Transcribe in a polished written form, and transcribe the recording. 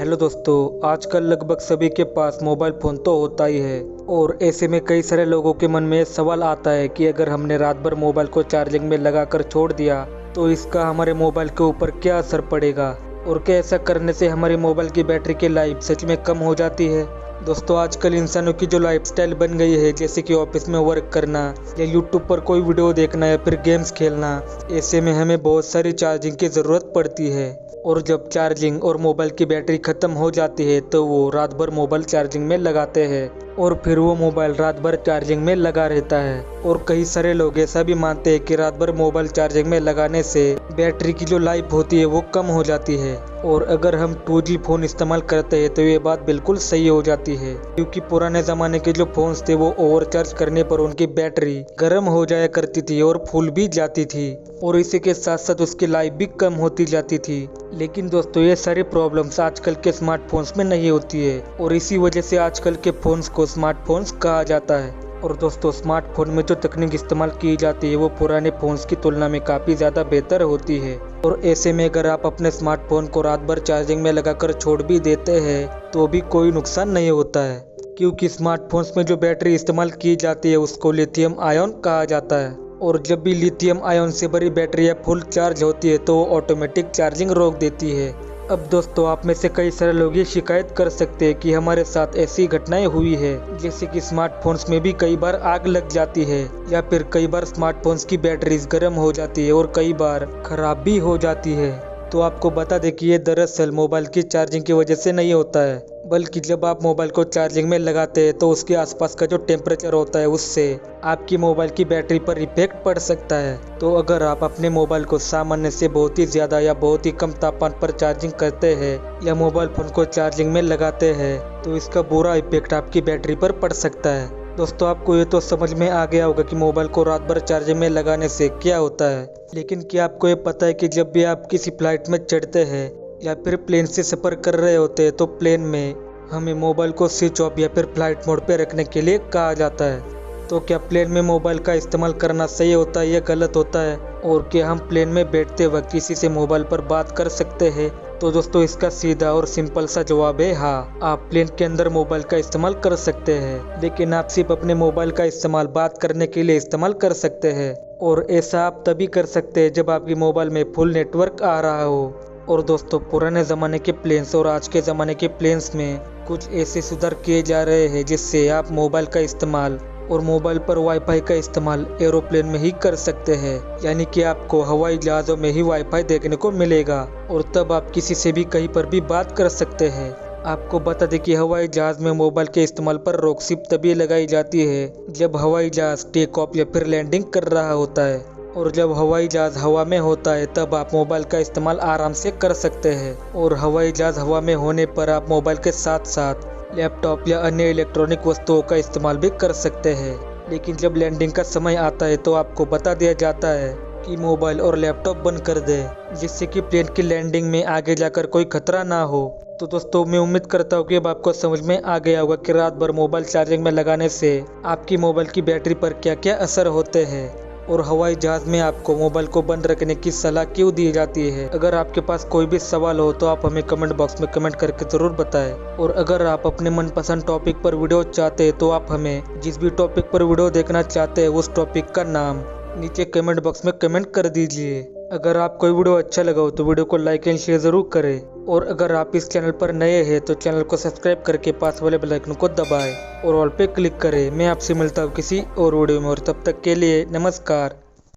Hello दोस्तों, आजकल लगभग सभी के पास मोबाइल फ़ोन तो होता ही है। और ऐसे में कई सारे लोगों के मन में सवाल आता है कि अगर हमने रात भर मोबाइल को चार्जिंग में लगाकर छोड़ दिया तो इसका हमारे मोबाइल के ऊपर क्या असर पड़ेगा और क्या ऐसा करने से हमारी मोबाइल की बैटरी की लाइफ सच में कम हो जाती है। दोस्तों, आजकल इंसानों की जो लाइफस्टाइल बन गई है, जैसे कि ऑफिस में वर्क करना या यूट्यूब पर कोई वीडियो देखना या फिर गेम्स खेलना, ऐसे में हमें बहुत सारी चार्जिंग की ज़रूरत पड़ती है। और जब चार्जिंग और मोबाइल की बैटरी ख़त्म हो जाती है तो वो रात भर मोबाइल चार्जिंग में लगाते हैं और फिर वो मोबाइल रात भर चार्जिंग में लगा रहता है। और कई सारे लोग ऐसा भी मानते हैं कि रात भर मोबाइल चार्जिंग में लगाने से बैटरी की जो लाइफ होती है वो कम हो जाती है। और अगर हम 2G फ़ोन इस्तेमाल करते हैं तो ये बात बिल्कुल सही हो जाती है, क्योंकि पुराने ज़माने के जो फ़ोन्स थे वो ओवरचार्ज करने पर उनकी बैटरी गर्म हो जाया करती थी और फूल भी जाती थी और इसी के साथ साथ उसकी लाइफ भी कम होती जाती थी। लेकिन दोस्तों, ये सारी प्रॉब्लम्स आजकल के स्मार्टफोन्स में नहीं होती है और इसी वजह से आजकल के फ़ोन्स को स्मार्टफोन्स कहा जाता है। और दोस्तों, स्मार्टफोन में जो तकनीक इस्तेमाल की जाती है वो पुराने फ़ोन्स की तुलना में काफ़ी ज़्यादा बेहतर होती है। और ऐसे में अगर आप अपने स्मार्टफोन को रात भर चार्जिंग में लगाकर छोड़ भी देते हैं तो भी कोई नुकसान नहीं होता है, क्योंकि स्मार्टफोन्स में जो बैटरी इस्तेमाल की जाती है उसको लिथियम आयन कहा जाता है। और जब भी लिथियम आयन से भरी बैटरी या फुल चार्ज होती है तो वो ऑटोमेटिक चार्जिंग रोक देती है। अब दोस्तों, आप में से कई सारे लोग ये शिकायत कर सकते हैं कि हमारे साथ ऐसी घटनाएं हुई है, जैसे कि स्मार्टफोन्स में भी कई बार आग लग जाती है या फिर कई बार स्मार्टफोन्स की बैटरीज गर्म हो जाती है और कई बार खराब भी हो जाती है। तो आपको बता दें कि ये दरअसल मोबाइल की चार्जिंग की वजह से नहीं होता है, बल्कि जब आप मोबाइल को चार्जिंग में लगाते हैं तो उसके आसपास का जो टेम्परेचर होता है उससे आपकी मोबाइल की बैटरी पर इफेक्ट पड़ सकता है। तो अगर आप अपने मोबाइल को सामान्य से बहुत ही ज़्यादा या बहुत ही कम तापमान पर चार्जिंग करते हैं या मोबाइल फ़ोन को चार्जिंग में लगाते हैं तो इसका बुरा इफेक्ट आपकी बैटरी पर पड़ सकता है। दोस्तों, आपको ये तो समझ में आ गया होगा कि मोबाइल को रात भर चार्जिंग में लगाने से क्या होता है। लेकिन क्या आपको ये पता है कि जब भी आप किसी फ्लाइट में चढ़ते हैं या फिर प्लेन से सफ़र कर रहे होते हैं तो प्लेन में हमें मोबाइल को स्विच ऑफ या फिर फ्लाइट मोड पे रखने के लिए कहा जाता है। तो क्या प्लेन में मोबाइल का इस्तेमाल करना सही होता है या गलत होता है, और क्या हम प्लेन में बैठते वक्त किसी से मोबाइल पर बात कर सकते हैं? तो दोस्तों, इसका सीधा और सिंपल सा जवाब है हाँ। आप प्लेन के अंदर मोबाइल का इस्तेमाल कर सकते हैं, लेकिन आप सिर्फ अपने मोबाइल का इस्तेमाल बात करने के लिए इस्तेमाल कर सकते हैं। और ऐसा आप तभी कर सकते हैं जब आपकी मोबाइल में फुल नेटवर्क आ रहा हो। और दोस्तों, पुराने ज़माने के प्लेन्स और आज के ज़माने के प्लेन्स में कुछ ऐसे सुधार किए जा रहे हैं जिससे आप मोबाइल का इस्तेमाल और मोबाइल पर वाईफाई का इस्तेमाल एरोप्लेन में ही कर सकते हैं। यानी कि आपको हवाई जहाज़ों में ही वाईफाई देखने को मिलेगा और तब आप किसी से भी कहीं पर भी बात कर सकते हैं। आपको बता दें कि हवाई जहाज़ में मोबाइल के इस्तेमाल पर रोक सिर्फ तभी लगाई जाती है जब हवाई जहाज़ टेक ऑफ या फिर लैंडिंग कर रहा होता है। और जब हवाई जहाज़ हवा में होता है तब आप मोबाइल का इस्तेमाल आराम से कर सकते हैं। और हवाई जहाज़ हवा में होने पर आप मोबाइल के साथ साथ लैपटॉप या अन्य इलेक्ट्रॉनिक वस्तुओं का इस्तेमाल भी कर सकते हैं। लेकिन जब लैंडिंग का समय आता है तो आपको बता दिया जाता है कि मोबाइल और लैपटॉप बंद कर दें, जिससे कि प्लेन की लैंडिंग में आगे जाकर कोई खतरा ना हो। तो दोस्तों, मैं उम्मीद करता हूँ कि अब आपको समझ में आ गया होगा कि रात भर मोबाइल चार्जिंग में लगाने से आपकी मोबाइल की बैटरी पर क्या क्या असर होते हैं और हवाई जहाज़ में आपको मोबाइल को बंद रखने की सलाह क्यों दी जाती है। अगर आपके पास कोई भी सवाल हो तो आप हमें कमेंट बॉक्स में कमेंट करके ज़रूर बताएं। और अगर आप अपने मनपसंद टॉपिक पर वीडियो चाहते हैं तो आप हमें जिस भी टॉपिक पर वीडियो देखना चाहते हैं उस टॉपिक का नाम नीचे कमेंट बॉक्स में कमेंट कर दीजिए। अगर आपको वीडियो अच्छा लगा हो तो वीडियो को लाइक एंड शेयर ज़रूर करें। और अगर आप इस चैनल पर नए हैं तो चैनल को सब्सक्राइब करके पास वाले बेल आइकन को दबाएं और ऑल पे क्लिक करें। मैं आपसे मिलता हूँ किसी और वीडियो में, और तब तक के लिए नमस्कार।